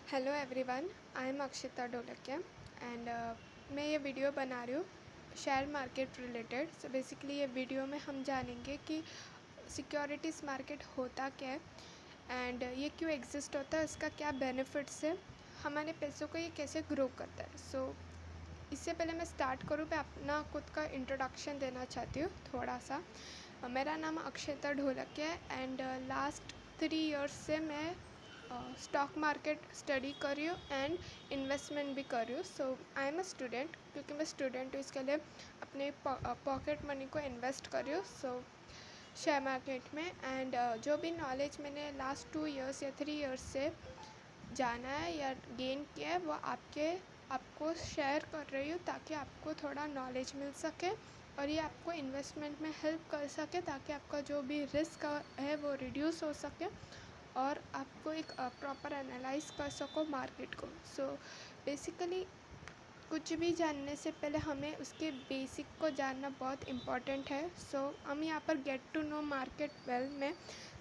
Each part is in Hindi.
Hello everyone, I am Akshita Dholakia and मैं ये वीडियो बना रही हूँ share market related. So basically ये वीडियो में हम जानेंगे कि सिक्योरिटीज़ मार्केट होता क्या है एंड ये क्यों एग्जिस्ट होता है, इसका क्या बेनिफिट्स है, हमारे पैसों को ये कैसे ग्रो करता है। सो इससे पहले मैं स्टार्ट करूँ, मैं अपना खुद का इंट्रोडक्शन देना चाहती हूँ थोड़ा सा। मेरा नाम अक्षिता ढोलकिया है एंड लास्ट 3 इयर्स से मैं स्टॉक मार्केट स्टडी कर रही हूँ एंड इन्वेस्टमेंट भी कर रही हूँ। सो आई एम अ स्टूडेंट, क्योंकि मैं स्टूडेंट हूँ इसके लिए अपने पॉकेट मनी को इन्वेस्ट कर रही हूँ सो शेयर मार्केट में। एंड जो भी नॉलेज मैंने लास्ट 2 इयर्स या 3 इयर्स से जाना है या गेन किया है वो आपको शेयर कर रही हूँ, ताकि आपको थोड़ा नॉलेज मिल सके और ये आपको इन्वेस्टमेंट में हेल्प कर सके, ताकि आपका जो भी रिस्क है वो रिड्यूस हो सके और आपको एक प्रॉपर एनालाइज कर सको मार्केट को। सो बेसिकली कुछ भी जानने से पहले हमें उसके बेसिक को जानना बहुत इम्पॉर्टेंट है। सो हम यहाँ पर गेट टू नो मार्केट वेल में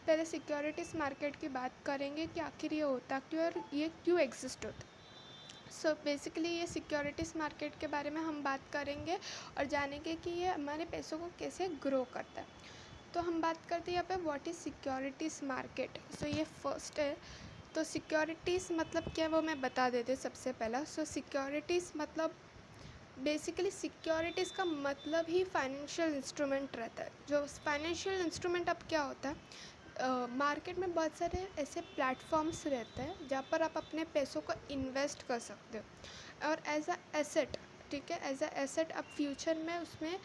पहले सिक्योरिटीज़ मार्केट की बात करेंगे कि आखिर ये होता क्यों और ये क्यों एग्जिस्ट होता। सो बेसिकली ये सिक्योरिटीज़ मार्केट के बारे में हम बात करेंगे और जानेंगे कि ये हमारे पैसों को कैसे ग्रो करता है। तो हम बात करते हैं यहाँ पे व्हाट इज़ सिक्योरिटीज़ मार्केट। सो ये फर्स्ट है, तो सिक्योरिटीज़ मतलब क्या वो मैं बता देती हूँ सबसे पहला। सो सिक्योरिटीज़ मतलब बेसिकली सिक्योरिटीज़ का मतलब ही फाइनेंशियल इंस्ट्रूमेंट रहता है। जो फाइनेंशियल इंस्ट्रूमेंट अब क्या होता है, मार्केट में बहुत सारे ऐसे प्लेटफॉर्म्स रहते हैं जहाँ पर आप अपने पैसों को इन्वेस्ट कर सकते हो और एज अ एसेट, ठीक है, एज अ एसेट आप फ्यूचर में उसमें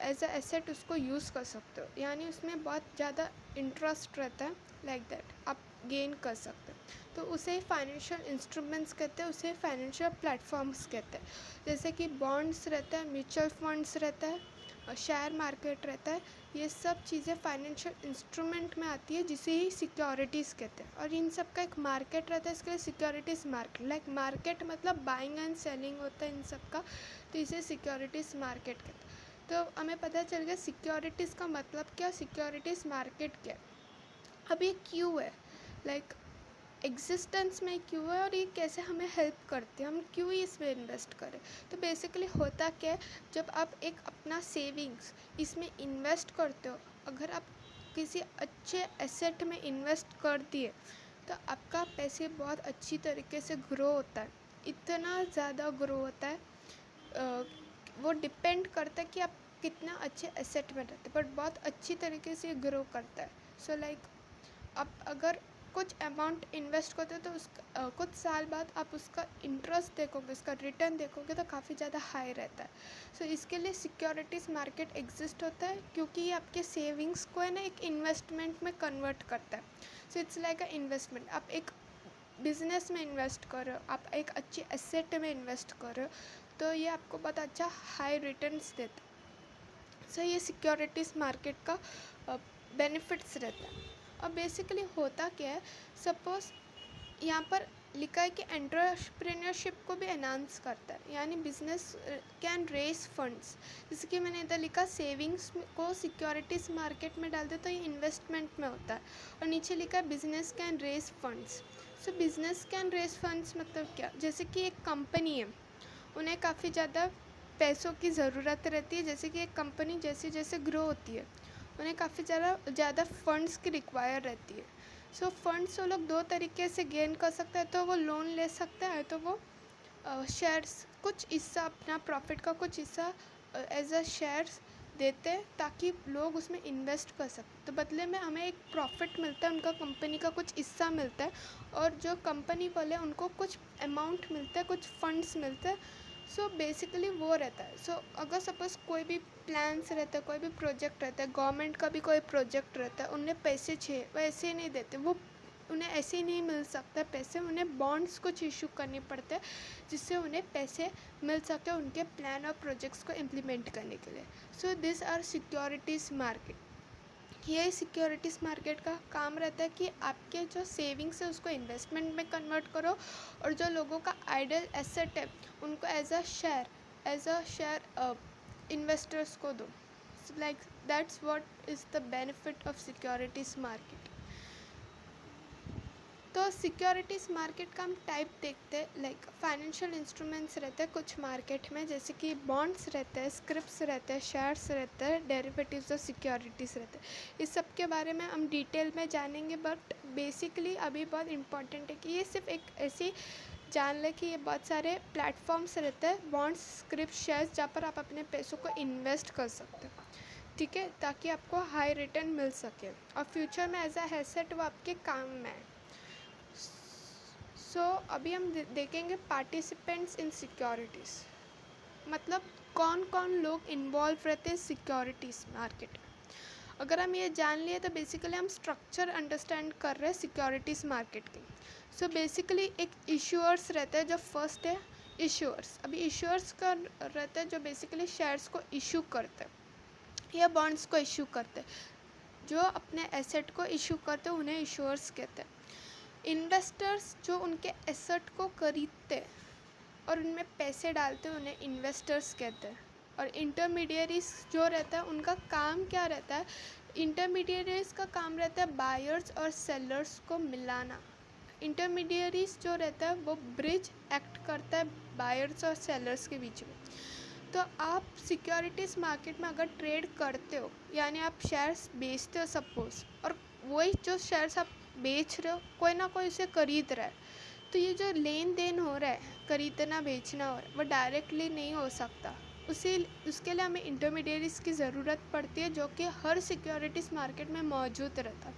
एज अ एसेट उसको यूज़ कर सकते हो, यानी उसमें बहुत ज़्यादा इंटरेस्ट रहता है, लाइक दैट आप गेन कर सकते हो। तो उसे फाइनेंशियल इंस्ट्रूमेंट्स कहते हैं, उसे फाइनेंशियल प्लेटफॉर्म्स कहते हैं। जैसे कि बॉन्ड्स रहता है, म्यूचुअल फंड्स रहता है, शेयर मार्केट रहता है, ये सब चीज़ें फाइनेंशियल इंस्ट्रूमेंट में आती है, जिसे ही सिक्योरिटीज़ कहते हैं। और इन सब का एक मार्केट रहता है, इसके लिए सिक्योरिटीज़ मार्केट, लाइक मार्केट मतलब बाइंग एंड सेलिंग होता है इन सब का, तो इसे सिक्योरिटीज़ मार्केट कहते हैं। तो हमें पता चल गया सिक्योरिटीज़ का मतलब क्या, सिक्योरिटीज़ मार्केट क्या। अब ये क्यों है, लाइक एग्जिस्टेंस में क्यों है और ये कैसे हमें हेल्प करते हैं, हम क्यों इसमें इन्वेस्ट करें। तो बेसिकली होता क्या है, जब आप एक अपना सेविंग्स इसमें इन्वेस्ट करते हो, अगर आप किसी अच्छे एसेट में इन्वेस्ट कर दिए तो आपका पैसे बहुत अच्छी तरीके से ग्रो होता है, इतना ज़्यादा ग्रो होता है। वो डिपेंड करता है कि आप कितना अच्छे एसेट में रहते हैं, बट बहुत अच्छी तरीके से ग्रो करता है। सो लाइक आप अगर कुछ अमाउंट इन्वेस्ट करते हो तो कुछ साल बाद आप उसका इंटरेस्ट देखोगे, उसका रिटर्न देखोगे तो काफ़ी ज़्यादा हाई रहता है। सो इसके लिए सिक्योरिटीज़ मार्केट एग्जिस्ट होता है, क्योंकि ये आपके सेविंग्स को है ना एक इन्वेस्टमेंट में कन्वर्ट करता है। So it's like a investment, आप एक बिजनेस में इन्वेस्ट कर रहे हो, आप एक अच्छी एसेट में इन्वेस्ट कर रहे हो, तो ये आपको बहुत अच्छा हाई रिटर्न्स देता है। सो ये सिक्योरिटीज़ मार्केट का बेनिफिट्स रहता है। अब बेसिकली होता क्या है, सपोज़ यहाँ पर लिखा है कि एंटरप्रेन्योरशिप को भी एनहांस करता है, यानी बिजनेस कैन रेज फंड्स। जैसे कि मैंने इधर लिखा सेविंग्स को सिक्योरिटीज़ मार्केट में डाल दे तो ये इन्वेस्टमेंट में होता है, और नीचे लिखा है business can raise funds. So business can raise funds मतलब क्या, जैसे कि एक कंपनी है, उन्हें काफ़ी ज़्यादा पैसों की ज़रूरत रहती है। जैसे कि एक कंपनी जैसे जैसे ग्रो होती है उन्हें काफ़ी ज़्यादा फंड्स की रिक्वायर रहती है। सो फंड्स वो लोग दो तरीके से गेन कर सकते हैं, तो वो लोन ले सकते हैं, तो वो शेयर्स कुछ हिस्सा, अपना प्रॉफिट का कुछ हिस्सा एज अ शेयर्स देते हैं, ताकि लोग उसमें इन्वेस्ट कर सकते। तो बदले में हमें एक प्रॉफिट मिलता है, उनका कंपनी का कुछ हिस्सा मिलता है, और जो कंपनी वाले उनको कुछ अमाउंट मिलता है, कुछ फंड्स मिलते हैं। सो बेसिकली वो रहता है। सो अगर सपोज़ कोई भी प्लान्स रहता है, कोई भी प्रोजेक्ट रहता है, गवर्नमेंट का भी कोई प्रोजेक्ट रहता है, उन्हें पैसे चाहिए, वो ऐसे ही नहीं देते, वो उन्हें ऐसे ही नहीं मिल सकता पैसे, उन्हें बॉन्ड्स कुछ इशू करनी पड़ते हैं, जिससे उन्हें पैसे मिल सके उनके प्लान और प्रोजेक्ट्स को इम्प्लीमेंट करने के लिए। So this are securities market. ये सिक्योरिटीज़ मार्केट का काम रहता है कि आपके जो सेविंग्स है उसको इन्वेस्टमेंट में कन्वर्ट करो, और जो लोगों का आइडल एसेट है उनको एज अ शेयर इन्वेस्टर्स को दो। Like that's what is the benefit of securities market. तो सिक्योरिटीज़ मार्केट का हम टाइप देखते हैं, लाइक फाइनेंशियल इंस्ट्रूमेंट्स रहते हैं कुछ मार्केट में, जैसे कि बॉन्ड्स रहते हैं, स्क्रिप्ट्स रहते हैं, शेयर्स रहते हैं, डेरिवेटिव्स और सिक्योरिटीज़ रहते हैं। इस सब के बारे में हम डिटेल में जानेंगे, बट बेसिकली अभी बहुत इंपॉर्टेंट है कि ये सिर्फ एक ऐसी जान लें कि ये बहुत सारे प्लेटफॉर्म्स रहते हैं, बॉन्ड्स, स्क्रिप्ट, शेयर्स, जहाँ पर आप अपने पैसों को इन्वेस्ट कर सकते हो, ठीक है, ताकि आपको हाई रिटर्न मिल सके और फ्यूचर में एज अ एसेट वो आपके काम में है। सो अभी हम देखेंगे पार्टिसिपेंट्स इन सिक्योरिटीज़, मतलब कौन कौन लोग इन्वॉल्व रहते हैं सिक्योरिटीज़ मार्केट में। अगर हम ये जान लिए तो बेसिकली हम स्ट्रक्चर अंडरस्टैंड कर रहे हैं सिक्योरिटीज़ मार्केट की। सो बेसिकली एक इशूअर्स रहता है, जो फर्स्ट है इशूअर्स। अभी इशूअर्स का रहता है जो बेसिकली शेयर्स को इशू करते हैं या बॉन्ड्स को इशू करते हैं, जो अपने एसेट को इशू करते हैं उन्हें इशूअर्स कहते हैं। इन्वेस्टर्स जो उनके एसेट को खरीदते और उनमें पैसे डालते हैं उन्हें इन्वेस्टर्स कहते हैं। और इंटरमीडियरीज जो रहता है उनका काम क्या रहता है, इंटरमीडियरीज का काम रहता है बायर्स और सेलर्स को मिलाना। इंटरमीडियरीज जो रहता है वो ब्रिज एक्ट करता है बायर्स और सेलर्स के बीच में। तो आप सिक्योरिटीज़ मार्केट में अगर ट्रेड करते हो, यानी आप शेयर्स बेचते हो सपोज, और वही जो शेयर्स आप बेच रहे हो कोई ना कोई उसे खरीद रहा है, तो ये जो लेन देन हो रहा है, खरीदना बेचना हो रहा है, वो डायरेक्टली नहीं हो सकता। उसके लिए हमें इंटरमीडियरीज़ की ज़रूरत पड़ती है, जो कि हर सिक्योरिटीज़ मार्केट में मौजूद रहता है।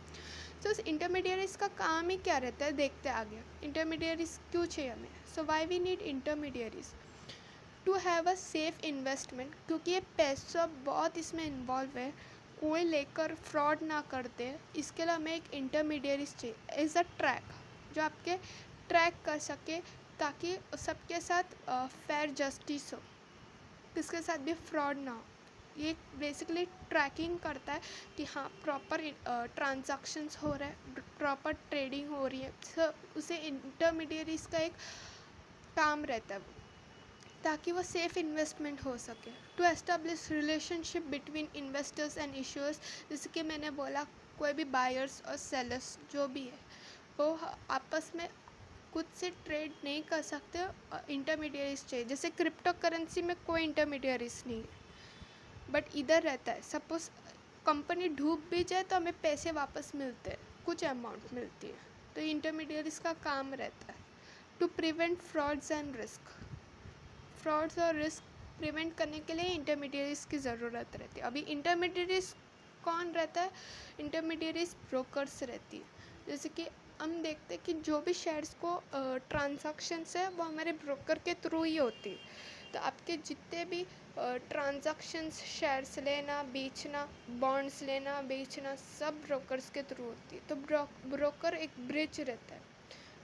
तो उस इंटरमीडियरीज़ का काम ही क्या रहता है, देखते आगे इंटरमीडियरीज़ क्यों चाहिए हमें। So why we need intermediaries to have a safe investment, क्योंकि ये पैसा बहुत इसमें इन्वॉल्व है, कोई लेकर फ्रॉड ना कर दे। इसके लिए हमें एक इंटरमीडियरीज चाहिए एज अ ट्रैक, जो आपके ट्रैक कर सके, ताकि सबके साथ फेयर जस्टिस हो, किसके साथ भी फ्रॉड ना हो। ये बेसिकली ट्रैकिंग करता है कि हाँ प्रॉपर ट्रांजैक्शंस हो रहा है, प्रॉपर ट्रेडिंग हो रही है। सो उसे इंटरमीडियरीज का एक काम रहता है, ताकि वो सेफ़ इन्वेस्टमेंट हो सके। To establish relationship between investors and issuers, जैसे कि मैंने बोला कोई भी बायर्स और सेलर्स जो भी है वो आपस में खुद से ट्रेड नहीं कर सकते, इंटरमीडियरीज चाहिए। जैसे क्रिप्टो करेंसी में कोई इंटरमीडियरीज नहीं है, बट इधर रहता है। सपोज़ कंपनी डूब भी जाए तो हमें पैसे वापस मिलते हैं, कुछ अमाउंट मिलती है, तो इंटरमीडियरीज का काम रहता है। To prevent frauds and risk, frauds और रिस्क प्रिवेंट करने के लिए इंटरमीडियरीज की ज़रूरत रहती है। अभी इंटरमीडियरीज कौन रहता है, इंटरमीडियरीज ब्रोकर्स रहती है। जैसे कि हम देखते हैं कि जो भी शेयर्स को ट्रांजैक्शंस है वो हमारे ब्रोकर के थ्रू ही होती है। तो आपके जितने भी ट्रांजैक्शंस, शेयर्स लेना बेचना, बॉन्ड्स लेना बेचना, सब ब्रोकर्स के थ्रू होती है। तो ब्रोकर एक ब्रिज रहता है।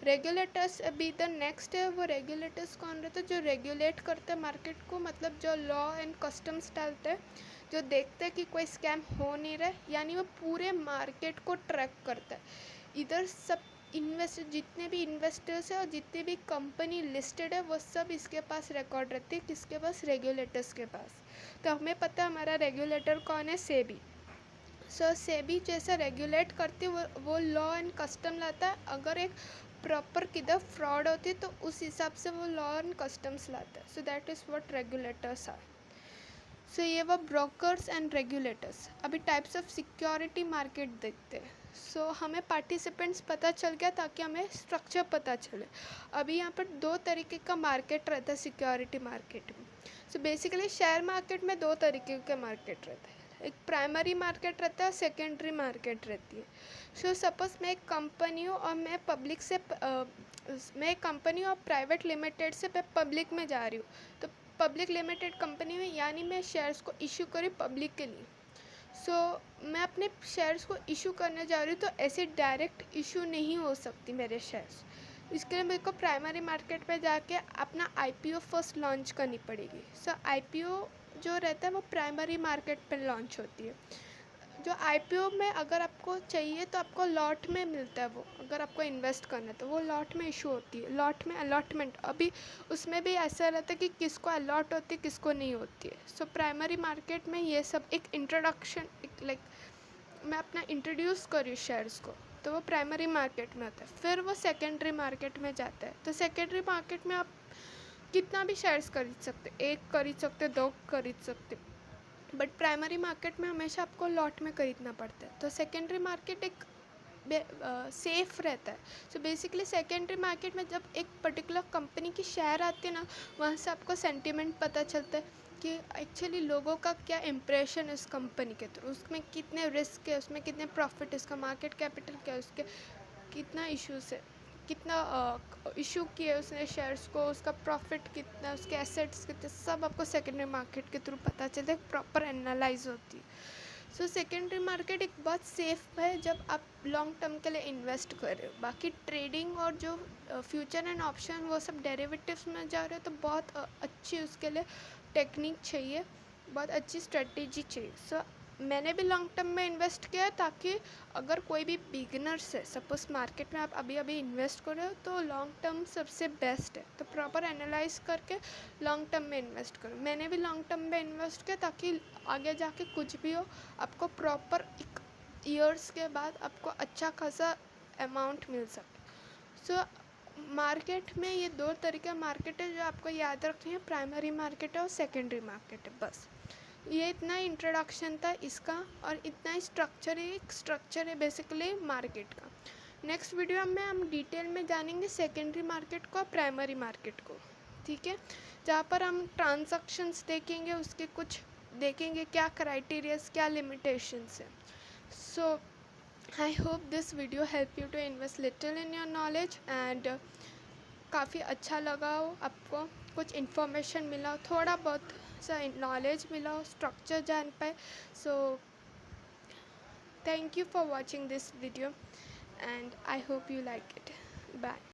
रेगुलेटर्स अभी द नेक्स्ट है, वो रेगुलेटर्स कौन रहते हैं, जो रेगुलेट करते हैं मार्केट को, मतलब जो लॉ एंड कस्टम्स डालते हैं, जो देखते हैं कि कोई स्कैम हो नहीं रहा है, यानी वो पूरे मार्केट को ट्रैक करता है। इधर सब जितने भी इन्वेस्टर्स हैं और जितनी भी कंपनी लिस्टेड है वो सब इसके पास रिकॉर्ड रहती है, किसके पास, रेगुलेटर्स के पास। तो हमें पता है हमारा रेगुलेटर कौन है, सेबी। सो सेबी जैसा रेगुलेट करती वो लॉ एंड कस्टम लाता है। अगर एक प्रॉपर किधर फ्रॉड होती है तो उस हिसाब से वो लॉ एंड कस्टम्स लाता है। So that is what regulators are. So ये वो ब्रोकर्स एंड रेगुलेटर्स। अभी टाइप्स ऑफ सिक्योरिटी मार्केट देखते हैं। सो हमें पार्टिसिपेंट्स पता चल गया, ताकि हमें स्ट्रक्चर पता चले। अभी यहाँ पर दो तरीके का मार्केट रहता है सिक्योरिटी मार्केट में। सो बेसिकली शेयर मार्केट में दो तरीके के मार्केट रहते हैं, एक प्राइमरी मार्केट रहता है, सेकेंडरी मार्केट रहती है। सो सपोज़ मैं एक कंपनी हूँ और मैं पब्लिक से मैं एक कंपनी हूँ और प्राइवेट लिमिटेड से मैं पब्लिक में जा रही हूँ। तो पब्लिक लिमिटेड कंपनी में, यानी मैं शेयर्स को इशू करी पब्लिक के लिए। सो मैं अपने शेयर्स को इशू करने जा रही हूँ, तो ऐसे डायरेक्ट इशू नहीं हो सकती मेरे शेयर्स। इसके लिए मेरे को प्राइमरी मार्केट पे जाके अपना आईपीओ फर्स्ट लॉन्च करनी पड़ेगी। सो आईपीओ जो रहता है वो प्राइमरी मार्केट पे लॉन्च होती है। जो आईपीओ में अगर आपको चाहिए तो आपको लॉट में मिलता है, वो अगर आपको इन्वेस्ट करना है तो वो लॉट में इशू होती है। लॉट में अलॉटमेंट, अभी उसमें भी ऐसा रहता है कि किसको अलॉट होती है किसको नहीं होती है। सो प्राइमरी मार्केट में ये सब एक इंट्रोडक्शन, एक लाइक मैं अपना इंट्रोड्यूस करी शेयर्स को, तो वो प्राइमरी मार्केट में होता है, फिर वो सेकेंडरी मार्केट में जाता है। तो सेकेंडरी मार्केट में आप कितना भी शेयर्स खरीद सकते, एक खरीद सकते, दो खरीद सकते, बट प्राइमरी मार्केट में हमेशा आपको लॉट में खरीदना पड़ता है। तो सेकेंडरी मार्केट एक सेफ़ रहता है। सो बेसिकली सेकेंडरी मार्केट में जब एक पर्टिकुलर कंपनी की शेयर आती है ना, वहाँ से आपको सेंटिमेंट पता चलता है कि एक्चुअली लोगों का क्या इम्प्रेशन है उस कंपनी के थ्रू, उसमें कितने रिस्क है, उसमें कितने प्रॉफिट है, उसका मार्केट कैपिटल क्या है, उसके कितना इश्यूज है, कितना इशू किए उसने शेयर्स को, उसका प्रॉफिट कितना, उसके एसेट्स कितने, सब आपको सेकेंडरी मार्केट के थ्रू पता चलता है, प्रॉपर एनालाइज होती है। सो सेकेंडरी मार्केट एक बहुत सेफ़ है जब आप लॉन्ग टर्म के लिए इन्वेस्ट कर रहे हो। बाकी ट्रेडिंग और जो फ्यूचर एंड ऑप्शन वो सब डेरिवेटिव्स में जा रहे हो, तो बहुत अच्छी उसके लिए टेक्निक चाहिए, बहुत अच्छी स्ट्रेटेजी चाहिए। सो मैंने भी लॉन्ग टर्म में इन्वेस्ट किया ताकि अगर कोई भी बिगिनर्स है, सपोज मार्केट में आप अभी अभी इन्वेस्ट कर रहे हो, तो लॉन्ग टर्म सबसे बेस्ट है। तो प्रॉपर एनालाइज करके लॉन्ग टर्म में इन्वेस्ट करो। मैंने भी लॉन्ग टर्म में इन्वेस्ट किया ताकि आगे जाके कुछ भी हो, आपको प्रॉपर एक ईयर्स के बाद आपको अच्छा खासा अमाउंट मिल सके। सो मार्केट में ये दो तरीके मार्केट है जो आपको याद रखनी है, प्राइमरी मार्केट है और सेकेंडरी मार्केट है। बस ये इतना इंट्रोडक्शन था इसका, और इतना ही स्ट्रक्चर है बेसिकली मार्केट का। नेक्स्ट वीडियो में हम डिटेल में जानेंगे सेकेंडरी मार्केट को और प्राइमरी मार्केट को, ठीक है, जहाँ पर हम ट्रांजैक्शंस देखेंगे, उसके कुछ देखेंगे क्या क्राइटेरियाज, क्या लिमिटेशंस है। So I hope this video help you to invest little in your knowledge, and काफ़ी अच्छा लगा हो आपको, कुछ इन्फॉर्मेशन मिला हो, थोड़ा बहुत सा नॉलेज मिला हो, स्ट्रक्चर जान पाए। So thank you for watching this video, and I hope you like it. Bye.